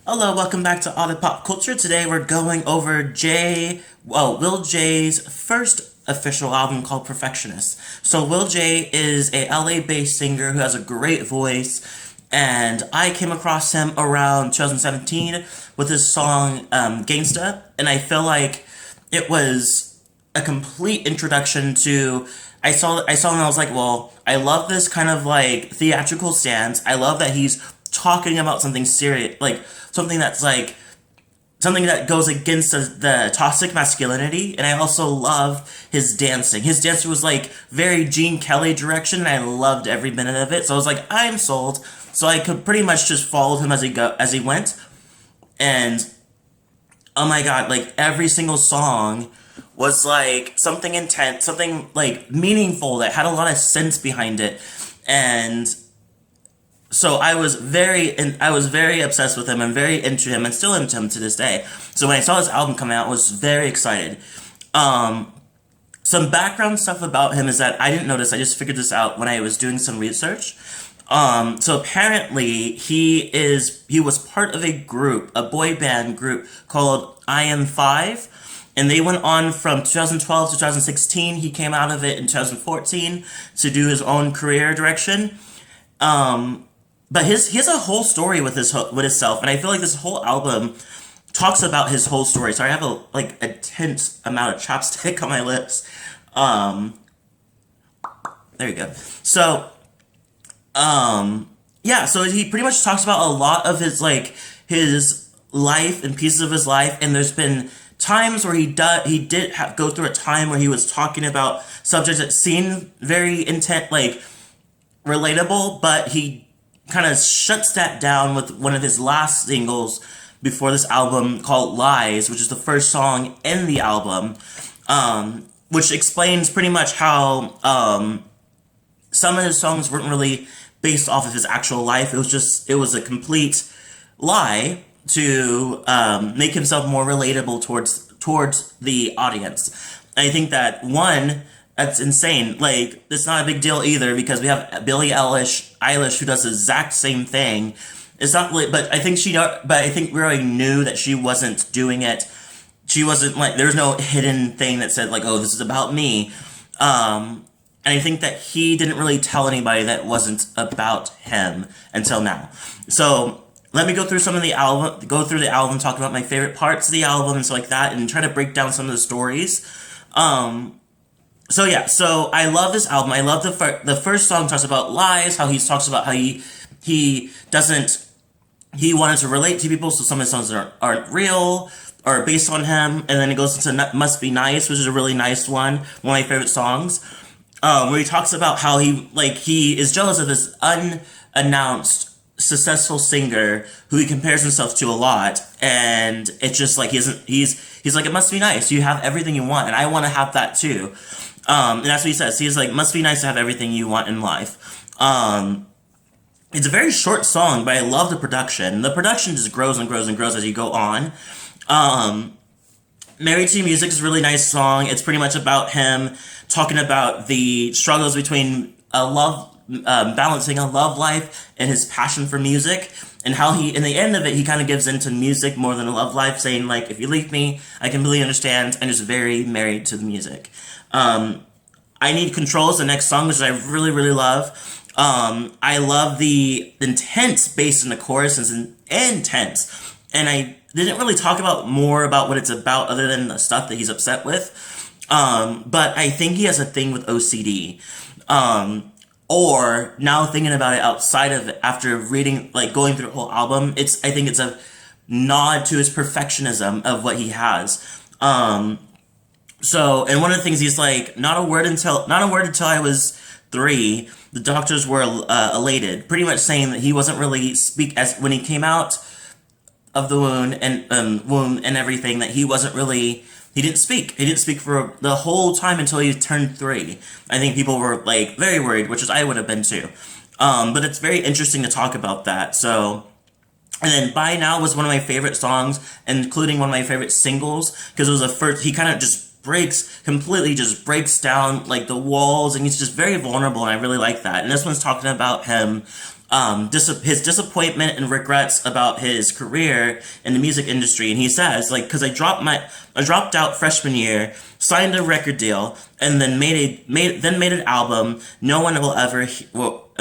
Hello, welcome back to Otter Pop Culture. Today we're going over Will J's first official album called Perfectionist. So Will J is a LA-based singer who has a great voice, and I came across him around 2017 with his song Gangsta, and I feel like it was a complete introduction to. I saw and I was like, well, I love this kind of like theatrical stance. I love that he's talking about something serious, like something that's like something that goes against the toxic masculinity. And I also love his dancing. His dancing was like very Gene Kelly direction, and I loved every minute of it. So I was like, I'm sold. So I could pretty much just follow him as he went, and oh my god, like every single song was like something intense, something like meaningful that had a lot of sense behind it. And so I was very obsessed with him and very into him and still into him to this day. So when I saw his album come out, I was very excited. Um, some background stuff about him is that I didn't notice. I just figured this out when I was doing some research. So apparently he was part of a group, a boy band group called I Am Five, and they went on from 2012 to 2016. He came out of it in 2014 to do his own career direction. Um, but he has a whole story with himself, and I feel like this whole album talks about his whole story. Sorry, I have a tense amount of chapstick on my lips. Um, there you go. So yeah, so he pretty much talks about a lot of his life and pieces of his life, and there's been times where go through a time where he was talking about subjects that seemed very intent, like relatable, but he kind of shuts that down with one of his last singles before this album called Lies, which is the first song in the album, which explains pretty much how some of his songs weren't really based off of his actual life. It was a complete lie to make himself more relatable towards the audience. And I think that one, that's insane. Like, it's not a big deal either because we have Billie Eilish who does the exact same thing. It's not really, but I think we already knew that she wasn't doing it. She wasn't like, there was no hidden thing that said like, oh, this is about me. And I think that he didn't really tell anybody that wasn't about him until now. So let me go through the album, talk about my favorite parts of the album and stuff like that, and try to break down some of the stories. So yeah, so I love this album. I love the first song talks about lies, how he talks about how he doesn't he wanted to relate to people, so some of his songs aren't real or based on him, and then it goes into Must Be Nice, which is a really nice one of my favorite songs, where he talks about how he is jealous of this unannounced successful singer who he compares himself to a lot, and it's just like he's like, it must be nice, you have everything you want, and I want to have that too. And that's what he says. He's like, must be nice to have everything you want in life. It's a very short song, but I love the production. The production just grows and grows and grows as you go on. Married to Music is a really nice song. It's pretty much about him talking about the struggles between balancing a love life and his passion for music, and how in the end of it, he kind of gives into music more than a love life, saying like, if you leave me, I completely understand. I'm just very married to the music. I Need Control is the next song, which I really, really love. I love the intense bass in the chorus is intense, and I didn't really talk about more about what it's about other than the stuff that he's upset with. But I think he has a thing with OCD. Or now thinking about it outside of it, after reading, like going through the whole album, I think it's a nod to his perfectionism of what he has. So, and one of the things he's like, not a word until I was 3. The doctors were elated, pretty much saying that he wasn't really when he came out of the womb and everything, that he didn't speak. He didn't speak for the whole time until he turned 3. I think people were like very worried, which is I would have been too. But it's very interesting to talk about that. So, and then By Now was one of my favorite songs, including one of my favorite singles, because it was the first. He kind of completely breaks down like the walls, and he's just very vulnerable, and I really like that. And this one's talking about him his disappointment and regrets about his career in the music industry. And he says, like, because I dropped out freshman year, signed a record deal, and then made an album no one will ever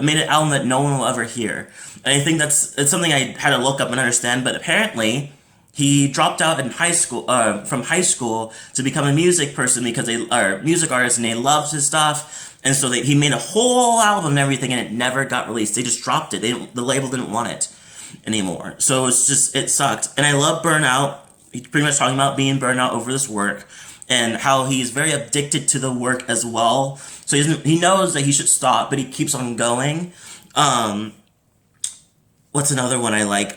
made an album that no one will ever hear. And I think it's something I had to look up and understand. But apparently, he dropped out in high school, from high school to become a music person because they are music artists and they loved his stuff. And so he made a whole album and everything, and it never got released. They just dropped it. The label didn't want it anymore. So it sucked. And I love Burnout. He's pretty much talking about being burnt out over this work and how he's very addicted to the work as well. So he knows that he should stop, but he keeps on going. What's another one I like?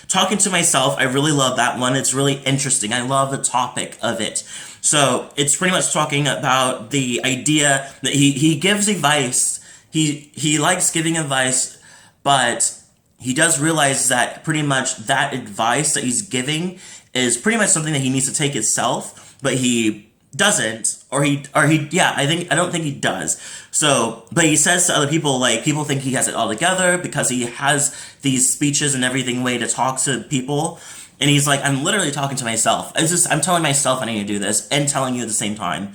Talking to myself. I really love that one. It's really interesting. I love the topic of it. So it's pretty much talking about the idea that he gives advice. He likes giving advice, but he does realize that pretty much that advice that he's giving is pretty much something that he needs to take himself, but he doesn't, I don't think he does. So, but he says to other people, like, people think he has it all together because he has these speeches and everything way to talk to people. And he's like, I'm literally talking to myself. I'm telling myself I need to do this and telling you at the same time.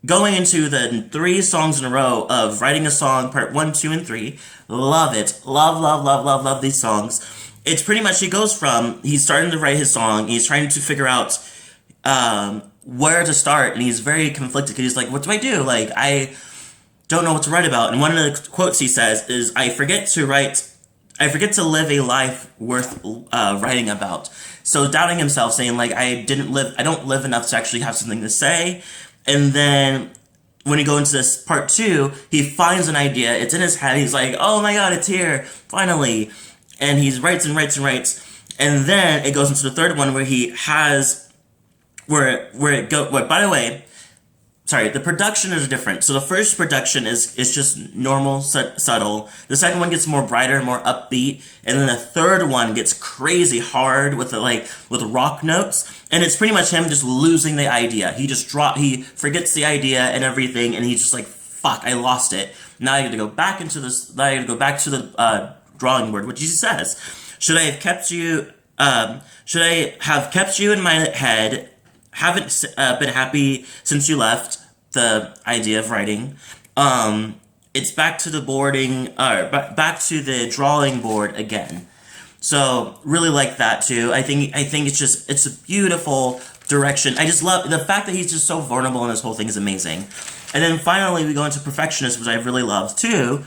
Going into the 3 songs in a row of writing a song, part 1, 2, and 3. Love it. Love these songs. It's pretty much, he's starting to write his song. He's trying to figure out where to start, and he's very conflicted because he's like, what do I do? Like, I don't know what to write about. And one of the quotes he says is, I forget to live a life worth writing about. So doubting himself, saying like, I don't live enough to actually have something to say. And then when he goes into this part 2, he finds an idea. It's in his head. He's like, oh my god, it's here, finally. And he writes and writes and writes. And then it goes into the third one where he has by the way, sorry, the production is different. So the first production is just normal, subtle. The second one gets more brighter, more upbeat, and then the third one gets crazy hard with rock notes. And it's pretty much him just losing the idea. He forgets the idea and everything, and he's just like, fuck, I lost it. Now I got to go back into this. Now I got to go back to the drawing board, which he says, should I have kept you in my head? Haven't been happy since you left. The idea of writing. It's back to back to the drawing board again. So really like that too. I think it's a beautiful direction. I just love the fact that he's just so vulnerable, and this whole thing is amazing. And then finally we go into Perfectionist, which I really love too.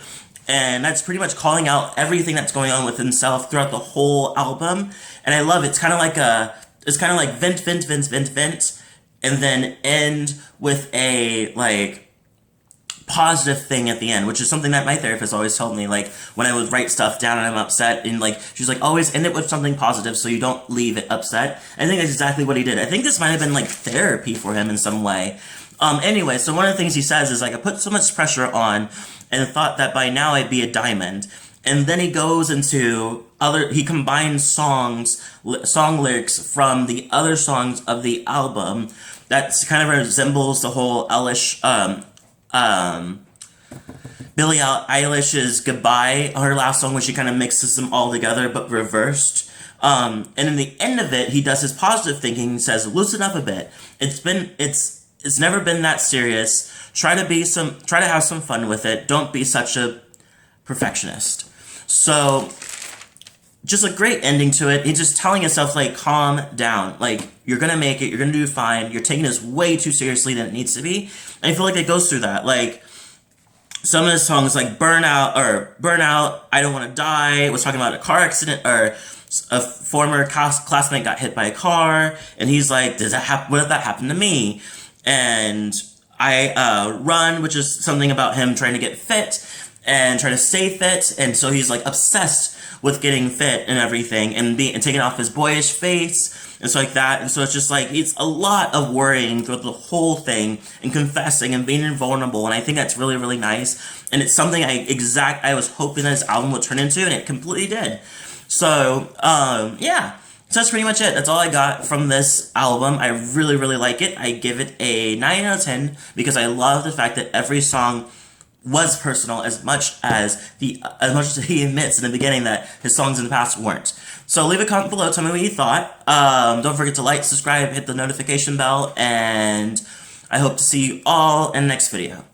And that's pretty much calling out everything that's going on with himself throughout the whole album. And I love it. It's kind of like vent, and then end with a, like, positive thing at the end, which is something that my therapist always told me, like, when I would write stuff down and I'm upset, and, like, she's like, always end it with something positive so you don't leave it upset. I think that's exactly what he did. I think this might have been, like, therapy for him in some way. Anyway, so one of the things he says is, like, I put so much pressure on and thought that by now I'd be a diamond. And then he goes into he combines song lyrics from the other songs of the album that kind of resembles the whole Billie Eilish's Goodbye, her last song, where she kind of mixes them all together but reversed. And in the end of it, he does his positive thinking. He says, loosen up a bit. It's never been that serious. Try to have some fun with it. Don't be such a perfectionist. So, just a great ending to it. He's just telling himself, like, calm down. Like, you're gonna make it. You're gonna do fine. You're taking this way too seriously than it needs to be. And I feel like it goes through that. Like, some of the songs, like Burnout, I Don't Want to Die, was talking about a car accident, or a former classmate got hit by a car, and he's like, what if that happened to me? And I Run, which is something about him trying to get fit and try to stay fit, and so he's like obsessed with getting fit and everything, and taking off his boyish face and stuff like that. And so it's just like, it's a lot of worrying throughout the whole thing and confessing and being vulnerable, and I think that's really, really nice. And it's something I was hoping that this album would turn into, and it completely did. So yeah, so that's pretty much it. That's all I got from this album. I really, really like it. I give it a 9 out of 10 because I love the fact that every song was personal as much as he admits in the beginning that his songs in the past weren't. So leave a comment below, tell me what you thought. Don't forget to like, subscribe, hit the notification bell, and I hope to see you all in the next video.